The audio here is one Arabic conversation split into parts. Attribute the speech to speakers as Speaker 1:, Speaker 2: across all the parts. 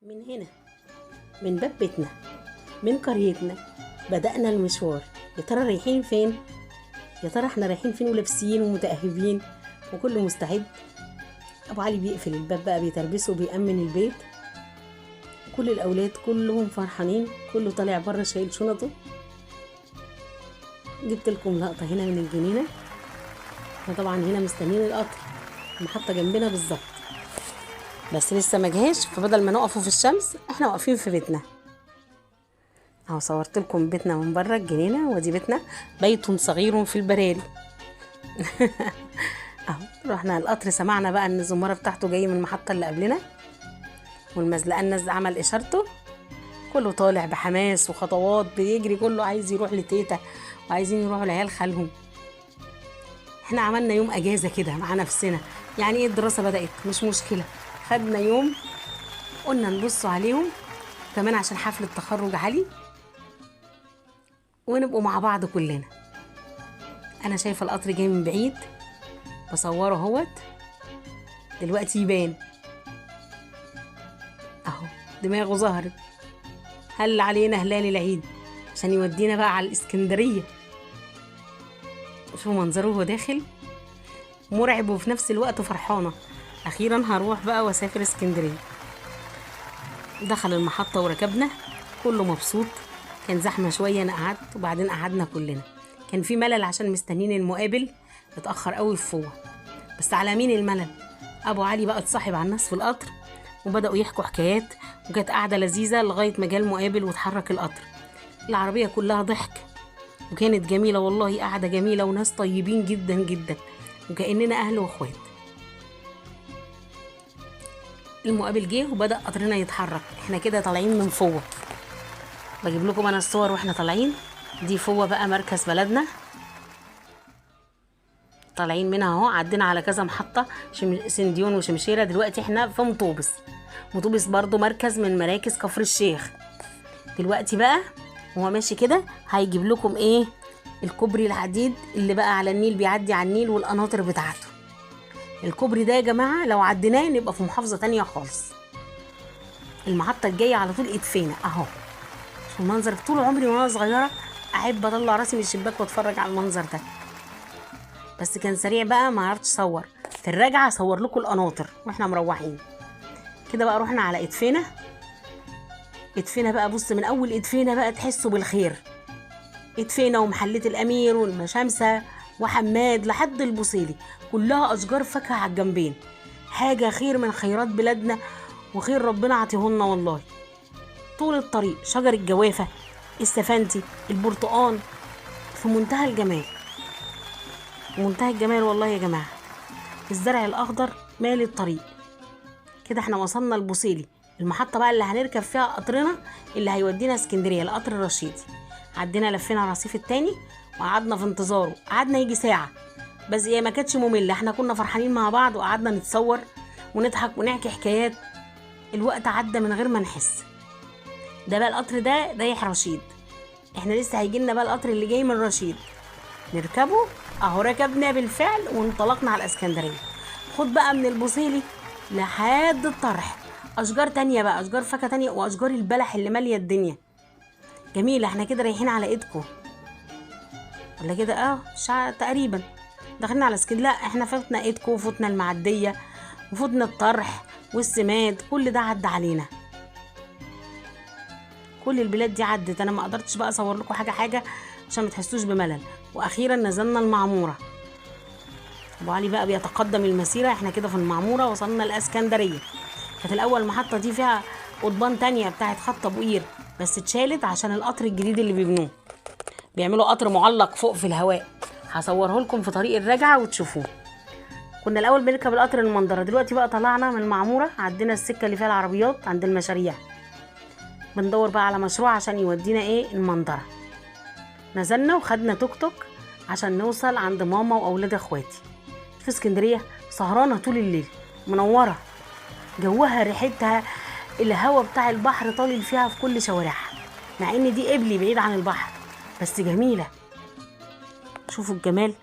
Speaker 1: من هنا، من باب بيتنا، من قريتنا بدأنا المشوار. يا ترى رايحين فين؟ يا ترى احنا رايحين فين ولابسين ومتأهبين وكله مستعد؟ ابو علي بيقفل الباب بقى، بيتربسه وبيأمن البيت. كل الاولاد كلهم فرحانين، كله طالع بره شايل شنطه. جبت لكم لقطه هنا من الجنينه. احنا طبعا هنا مستنيين القطر، المحطه جنبنا بالظبط، بس لسه ما جاش، فبدل ما نقفوا في الشمس احنا واقفين في بيتنا اهو. صورت لكم بيتنا من بره الجنينه، ودي بيتنا، بيت صغير في البراري. اهو رحنا القطر، سمعنا بقى ان الزماره بتاعته جاي من المحطه اللي قبلنا، والمزلقان نزل عمل اشارته، كله طالع بحماس وخطوات بيجري، كله عايز يروح لتيتا وعايزين يروحوا لعيال خالهم. احنا عملنا يوم اجازه كده مع نفسنا، يعني ايه الدراسه بدات مش مشكله، خدنا يوم قلنا نبصوا عليهم كمان عشان حفله تخرج علي ونبقوا مع بعض كلنا. انا شايفه القطر جاي من بعيد بصوره اهوت، دلوقتي يبان اهو دماغه ظهرت. هل علينا هلال العيد عشان يودينا بقى على الاسكندريه. شوفوا منظره وهو داخل، مرعب وفي نفس الوقت فرحانه، اخيرا هروح بقى واسافر اسكندريه. دخل المحطه وركبنا، كله مبسوط. كان زحمه شويه، انا قعدت وبعدين قعدنا كلنا. كان في ملل عشان مستنيين المقابل، اتاخر قوي في فوه. بس على مين الملل؟ ابو علي بقى اتصاحب على الناس في القطر وبداوا يحكوا حكايات، وكانت قاعده لذيذه لغايه ما جه المقابل واتحرك القطر. العربيه كلها ضحك وكانت جميله، والله قاعده جميله وناس طيبين جدا جدا وكاننا اهل واخوات. المقابل جه وبدا قطرنا يتحرك، احنا كده طالعين من فوه. بجيب لكم انا الصور واحنا طالعين. دي فوه بقى مركز بلدنا، طالعين منها اهو. عدينا على كذا محطه، سنديون وشمشيره. دلوقتي احنا في مطوبس. مطوبس برضو مركز من مراكز كفر الشيخ. دلوقتي بقى هو ماشي كده هيجيب لكم ايه، الكوبري الحديد اللي بقى على النيل، بيعدي على النيل والقناطر بتاعته. الكوبري ده يا جماعه لو عديناه نبقى في محافظه تانية خالص. المحطه الجايه على طول ادفينا اهو. شوف المنظر، طول عمري وانا صغيره احب اطلع راسي من الشباك واتفرج على المنظر ده، بس كان سريع بقى ما عرفتش اصور. في الرجعه اصور لكم القناطر واحنا مروحين كده. بقى رحنا على ادفينا. ادفينا بقى، بص من اول ادفينا بقى تحسوا بالخير. ادفينا ومحلة الامير والمشامسه وحماد لحد البوصيلي، كلها اشجار فاكهه على الجنبين. حاجه خير من خيرات بلادنا وخير ربنا عطيهولنا والله. طول الطريق شجر الجوافه، السفنتي، البرتقان، في منتهى الجمال، منتهى الجمال والله يا جماعه. الزرع الاخضر مال الطريق. كده احنا وصلنا البوصيلي، المحطه بقى اللي هنركب فيها قطرنا اللي هيودينا اسكندريه، القطر الرشيدي. عدينا لفينا الرصيف التاني وقعدنا في انتظاره، قعدنا يجي ساعه، بس هي ما كانتش ممله، احنا كنا فرحانين مع بعض وقعدنا نتصور ونضحك ونحكي حكايات. الوقت عدى من غير ما نحس. ده بقى القطر ده رايح رشيد، احنا لسه هيجي لنا بقى القطر اللي جاي من رشيد نركبه اهو. ركبنا بالفعل وانطلقنا على الاسكندريه. خد بقى من البوصيلي لحد الطرح اشجار تانية بقى، اشجار فاكهه تانية واشجار البلح اللي ماليه الدنيا جميله. احنا كده رايحين على ايدكو ولا كده؟ تقريبا داخلين على اسكندريه. لا احنا فوتنا ايدكو وفوتنا المعديه وفوتنا الطرح والسماد، كل ده عدى علينا. كل البلاد دي عدت، انا ما قدرتش بقى اصور لكم حاجه عشان ما تحسوش بملل. واخيرا نزلنا المعموره. ابو علي بقى بيتقدم المسيره، احنا كده في المعموره وصلنا الاسكندريه. كانت الاول المحطه دي فيها قضبان تانية بتاعت خط ابو قير، بس اتشالت عشان القطر الجديد اللي بيبنوه، بيعملوا قطر معلق فوق في الهواء. هصوره لكم في طريق الرجعه وتشوفوه. كنا الاول بنركب القطر المنظره، دلوقتي بقى طلعنا من المعموره، عدينا السكه اللي فيها العربيات عند المشاريع، بندور بقى على مشروع عشان يودينا ايه المنظره. نزلنا وخدنا توك توك عشان نوصل عند ماما واولاد اخواتي. في اسكندريه سهرانه طول الليل، منوره، جوها ريحتها، الهوا بتاع البحر طالع فيها في كل شوارعها، مع ان دي قبلي بعيد عن البحر بس جميله. شوفوا الجمال.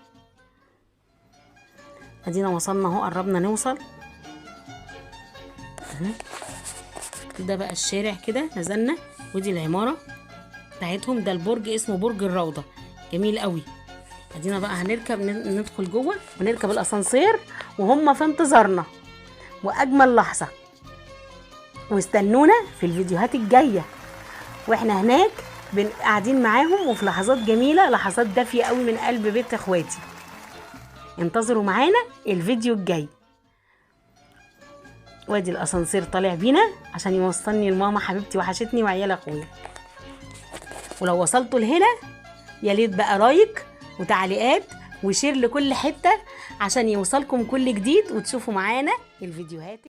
Speaker 1: ادينا وصلنا اهو، قربنا نوصل. ده بقى الشارع كده نزلنا، ودي العمارة بتاعتهم. ده البرج اسمه برج الروضة، جميل قوي. ادينا بقى هنركب، ندخل جوه ونركب الاسانسير وهم في انتظارنا. واجمل لحظة، واستنونا في الفيديوهات الجاية واحنا هناك قاعدين معاهم، وفي لحظات جميلة، لحظات دافية قوي من قلب بيت اخواتي. انتظروا معانا الفيديو الجاي. وادي الاسانسير طالع بينا عشان يوصلني لماما حبيبتي، وحشتني، وعيال اخويا. ولو وصلتوا لهنا يا ريت بقى لايك وتعليقات وشير لكل حتة عشان يوصلكم كل جديد، وتشوفوا معانا الفيديوهات.